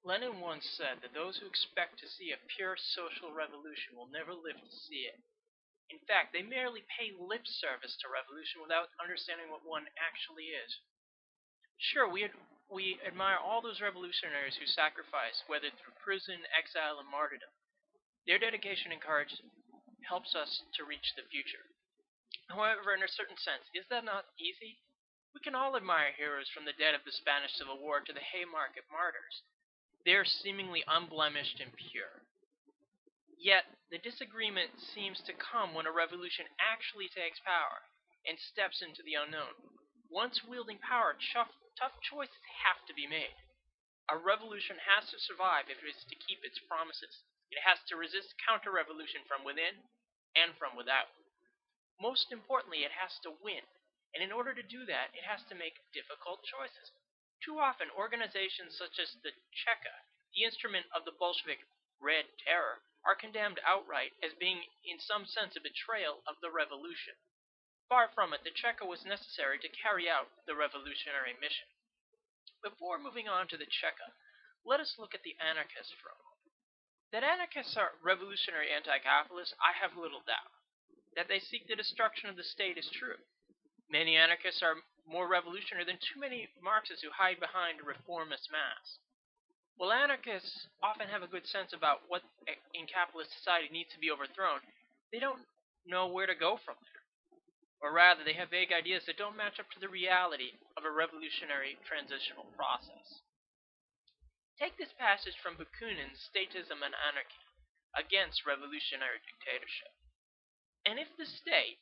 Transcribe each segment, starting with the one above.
Lenin once said that those who expect to see a pure social revolution will never live to see it. In fact, they merely pay lip service to revolution without understanding what one actually is. Sure, we admire all those revolutionaries who sacrificed, whether through prison, exile, and martyrdom. Their dedication and courage helps us to reach the future. However, in a certain sense, is that not easy? We can all admire heroes from the dead of the Spanish Civil War to the Haymarket martyrs. They are seemingly unblemished and pure. Yet, the disagreement seems to come when a revolution actually takes power and steps into the unknown. Once wielding power, tough choices have to be made. A revolution has to survive if it is to keep its promises. It has to resist counter-revolution from within and from without. Most importantly, it has to win, and in order to do that, it has to make difficult choices. Too often, organizations such as the Cheka, the instrument of the Bolshevik Red Terror, are condemned outright as being in some sense a betrayal of the revolution. Far from it, the Cheka was necessary to carry out the revolutionary mission. Before moving on to the Cheka, let us look at the anarchists for a moment. That anarchists are revolutionary anti-capitalists, I have little doubt. That they seek the destruction of the state is true. Many anarchists are more revolutionary than too many Marxists who hide behind a reformist mask. While anarchists often have a good sense about what in capitalist society needs to be overthrown, they don't know where to go from there. Or rather, they have vague ideas that don't match up to the reality of a revolutionary transitional process. Take this passage from Bakunin's Statism and Anarchy against revolutionary dictatorship. And if the state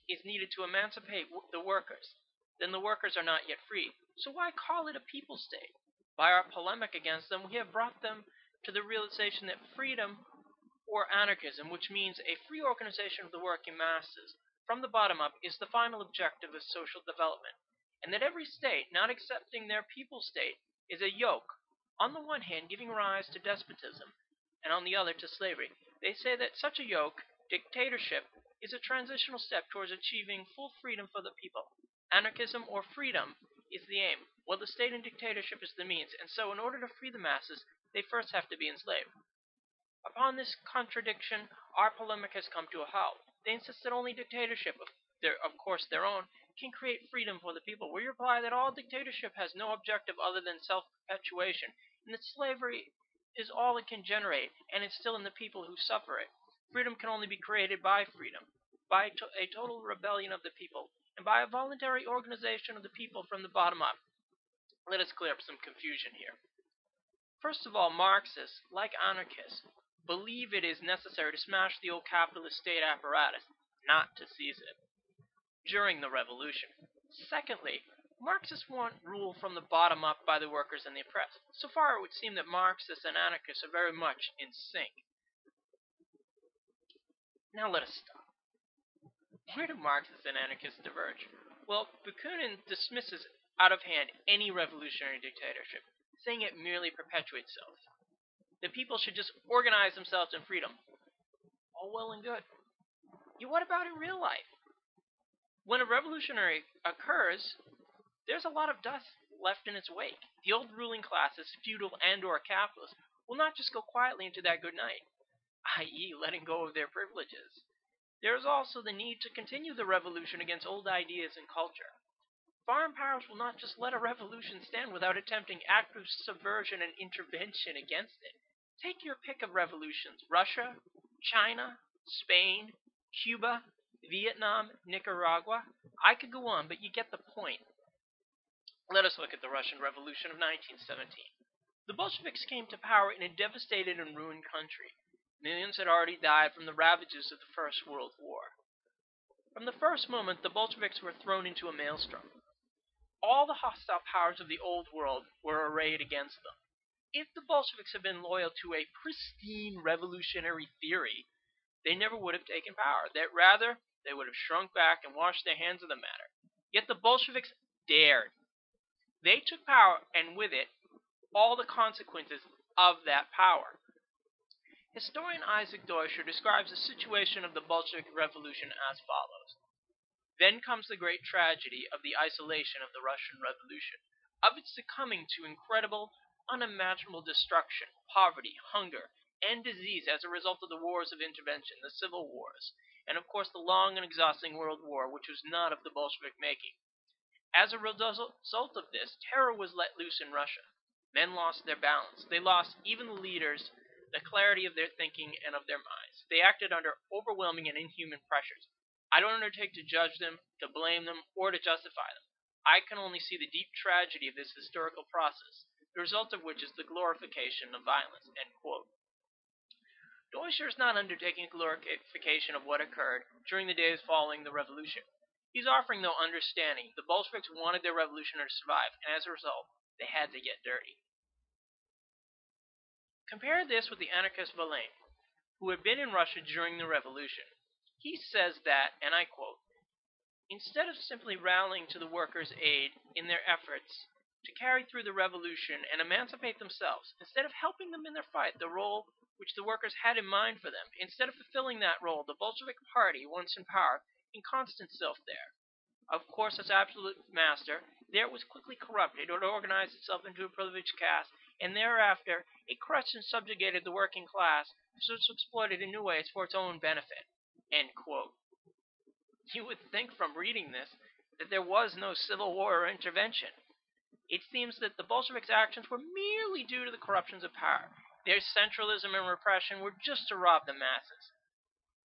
is needed to emancipate the workers, then the workers are not yet free. So why call it a people state? By our polemic against them, we have brought them to the realization that freedom, or anarchism, which means a free organization of the working masses, from the bottom up, is the final objective of social development, and that every state, not accepting their people state, is a yoke, on the one hand giving rise to despotism, and on the other to slavery. They say that such a yoke, dictatorship, is a transitional step towards achieving full freedom for the people. Anarchism, or freedom, is the aim, while the state and dictatorship is the means, and so in order to free the masses, they first have to be enslaved. Upon this contradiction, our polemic has come to a halt. They insist that only dictatorship, of course their own, can create freedom for the people. We reply that all dictatorship has no objective other than self-perpetuation, and that slavery is all it can generate, and it's still in the people who suffer it. Freedom can only be created by freedom, by a total rebellion of the people, and by a voluntary organization of the people from the bottom up. Let us clear up some confusion here. First of all, Marxists, like anarchists, believe it is necessary to smash the old capitalist state apparatus, not to seize it, during the revolution. Secondly, Marxists want rule from the bottom up by the workers and the oppressed. So far, it would seem that Marxists and anarchists are very much in sync. Now let us stop. Where do Marxists and anarchists diverge? Well, Bakunin dismisses out of hand any revolutionary dictatorship, saying it merely perpetuates itself. The people should just organize themselves in freedom. All well and good. Yet what about in real life? When a revolutionary occurs, there's a lot of dust left in its wake. The old ruling classes, feudal and or capitalist, will not just go quietly into that good night, i.e. letting go of their privileges. There is also the need to continue the revolution against old ideas and culture. Foreign powers will not just let a revolution stand without attempting active subversion and intervention against it. Take your pick of revolutions: Russia, China, Spain, Cuba, Vietnam, Nicaragua. I could go on, but you get the point. Let us look at the Russian Revolution of 1917. The Bolsheviks came to power in a devastated and ruined country. Millions had already died from the ravages of the First World War. From the first moment, the Bolsheviks were thrown into a maelstrom. All the hostile powers of the old world were arrayed against them. If the Bolsheviks had been loyal to a pristine revolutionary theory, they never would have taken power. That rather, they would have shrunk back and washed their hands of the matter. Yet the Bolsheviks dared. They took power, and with it, all the consequences of that power. Historian Isaac Deutscher describes the situation of the Bolshevik Revolution as follows. Then comes the great tragedy of the isolation of the Russian Revolution, of its succumbing to incredible, unimaginable destruction, poverty, hunger, and disease as a result of the wars of intervention, the civil wars, and of course the long and exhausting World War, which was not of the Bolshevik making. As a result of this, terror was let loose in Russia. Men lost their balance. They lost, even the leaders, the clarity of their thinking and of their minds. They acted under overwhelming and inhuman pressures. I don't undertake to judge them, to blame them, or to justify them. I can only see the deep tragedy of this historical process, the result of which is the glorification of violence." End quote. Deutscher is not undertaking a glorification of what occurred during the days following the revolution. He's offering, though, understanding. The Bolsheviks wanted their revolution to survive, and as a result, they had to get dirty. Compare this with the anarchist Voltaire, who had been in Russia during the revolution. He says that, and I quote, "Instead of simply rallying to the workers' aid in their efforts to carry through the revolution and emancipate themselves, instead of helping them in their fight, the role which the workers had in mind for them, instead of fulfilling that role, the Bolshevik party, once in power, ensconced itself there. Of course, as absolute master, there it was quickly corrupted. It organized itself into a privileged caste, and thereafter it crushed and subjugated the working class, so it's exploited in new ways for its own benefit." End quote. You would think from reading this that there was no civil war or intervention. It seems that the Bolsheviks' actions were merely due to the corruptions of power. Their centralism and repression were just to rob the masses.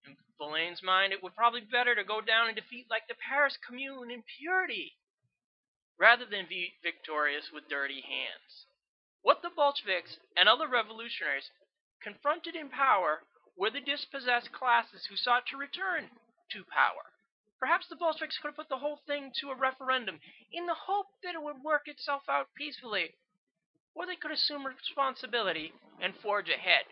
In Voltaire's mind, it would probably be better to go down in defeat like the Paris Commune in purity, rather than be victorious with dirty hands. What the Bolsheviks and other revolutionaries confronted in power were the dispossessed classes who sought to return to power. Perhaps the Bolsheviks could have put the whole thing to a referendum in the hope that it would work itself out peacefully, or they could assume responsibility and forge ahead.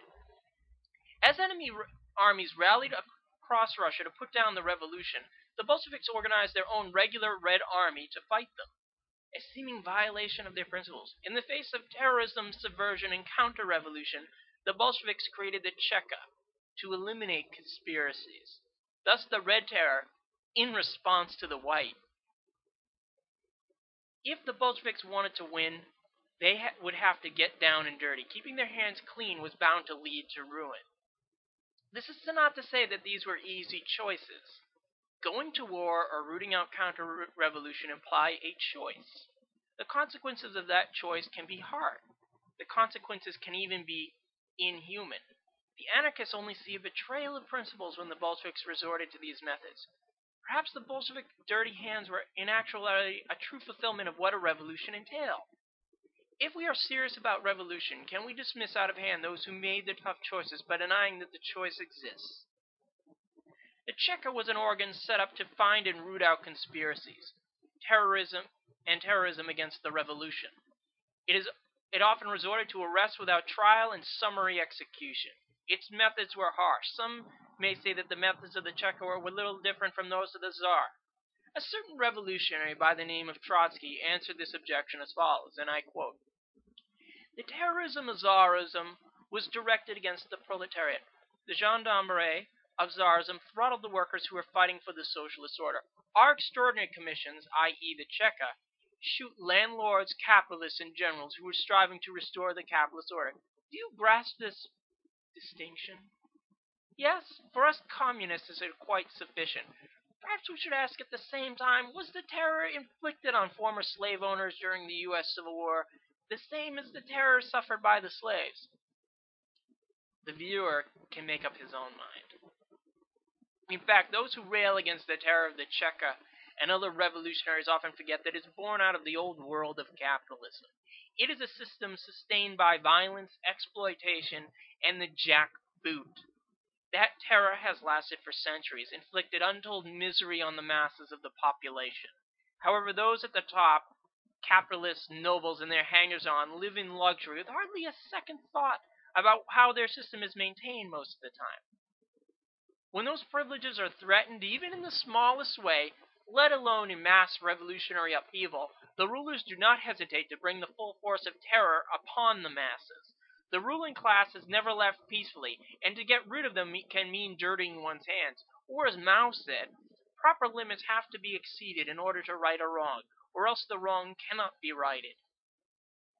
As enemy armies rallied across Russia to put down the revolution, the Bolsheviks organized their own regular Red Army to fight them, a seeming violation of their principles. In the face of terrorism, subversion, and counter-revolution, the Bolsheviks created the Cheka to eliminate conspiracies. Thus the Red Terror, in response to the White. If the Bolsheviks wanted to win, they would have to get down and dirty. Keeping their hands clean was bound to lead to ruin. This is not to say that these were easy choices. Going to war or rooting out counter-revolution imply a choice. The consequences of that choice can be hard. The consequences can even be inhuman. The anarchists only see a betrayal of principles when the Bolsheviks resorted to these methods. Perhaps the Bolshevik dirty hands were in actuality a true fulfillment of what a revolution entailed. If we are serious about revolution, can we dismiss out of hand those who made the tough choices by denying that the choice exists? The Cheka was an organ set up to find and root out conspiracies, terrorism against the revolution. It often resorted to arrest without trial and summary execution. Its methods were harsh. Some may say that the methods of the Cheka were a little different from those of the Tsar. A certain revolutionary by the name of Trotsky answered this objection as follows, and I quote, "The terrorism of Tsarism was directed against the proletariat. The gendarmerie of Tsarism throttled the workers who were fighting for the socialist order. Our extraordinary commissions, i.e. the Cheka, shoot landlords, capitalists, and generals who were striving to restore the capitalist order. Do you grasp this distinction? Yes, for us communists is quite sufficient. Perhaps we should ask at the same time, was the terror inflicted on former slave owners during the U.S. Civil War the same as the terror suffered by the slaves?" The viewer can make up his own mind. In fact, those who rail against the terror of the Cheka and other revolutionaries often forget that it is born out of the old world of capitalism. It is a system sustained by violence, exploitation, and the jackboot. That terror has lasted for centuries, inflicted untold misery on the masses of the population. However, those at the top, capitalists, nobles, and their hangers-on, live in luxury with hardly a second thought about how their system is maintained most of the time. When those privileges are threatened, even in the smallest way, let alone in mass revolutionary upheaval, the rulers do not hesitate to bring the full force of terror upon the masses. The ruling class is never left peacefully, and to get rid of them can mean dirtying one's hands. Or as Mao said, proper limits have to be exceeded in order to right a wrong, or else the wrong cannot be righted.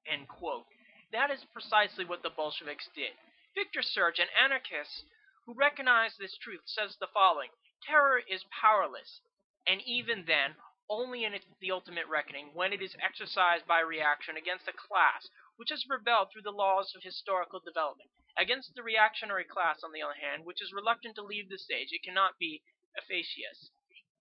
End quote. That is precisely what the Bolsheviks did. Victor Serge, an anarchist who recognized this truth, says the following: terror is powerless, and even then, only in the ultimate reckoning, when it is exercised by reaction against a class which has rebelled through the laws of historical development. Against the reactionary class, on the other hand, which is reluctant to leave the stage, it cannot be efficacious.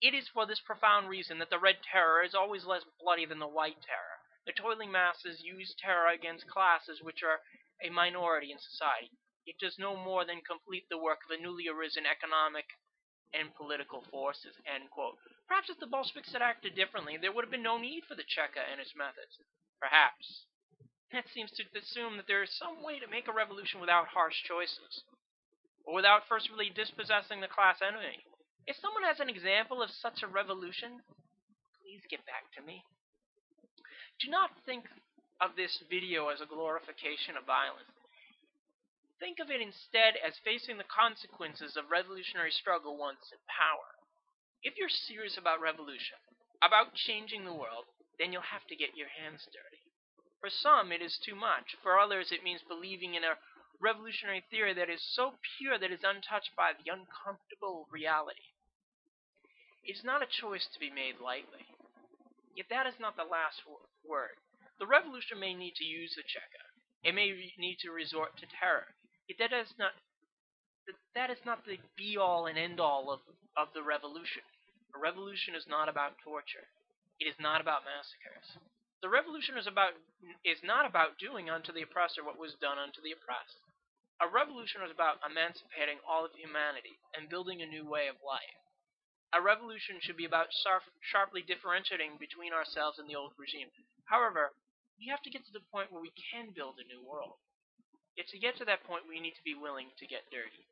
It is for this profound reason that the Red Terror is always less bloody than the White Terror. The toiling masses use terror against classes which are a minority in society. It does no more than complete the work of the newly arisen economic and political forces." End quote. Perhaps if the Bolsheviks had acted differently, there would have been no need for the Cheka and its methods. Perhaps. That seems to assume that there is some way to make a revolution without harsh choices, or without first really dispossessing the class enemy. If someone has an example of such a revolution, please get back to me. Do not think of this video as a glorification of violence. Think of it instead as facing the consequences of revolutionary struggle once in power. If you're serious about revolution, about changing the world, then you'll have to get your hands dirty. For some, it is too much. For others, it means believing in a revolutionary theory that is so pure that it is untouched by the uncomfortable reality. It's not a choice to be made lightly. Yet that is not the last word. The revolution may need to use the Cheka. It may need to resort to terror. Yet that is not the be-all and end-all of the revolution. A revolution is not about torture. It is not about massacres. The revolution is not about doing unto the oppressor what was done unto the oppressed. A revolution is about emancipating all of humanity and building a new way of life. A revolution should be about sharply differentiating between ourselves and the old regime. However, we have to get to the point where we can build a new world. Yet to get to that point, we need to be willing to get dirty.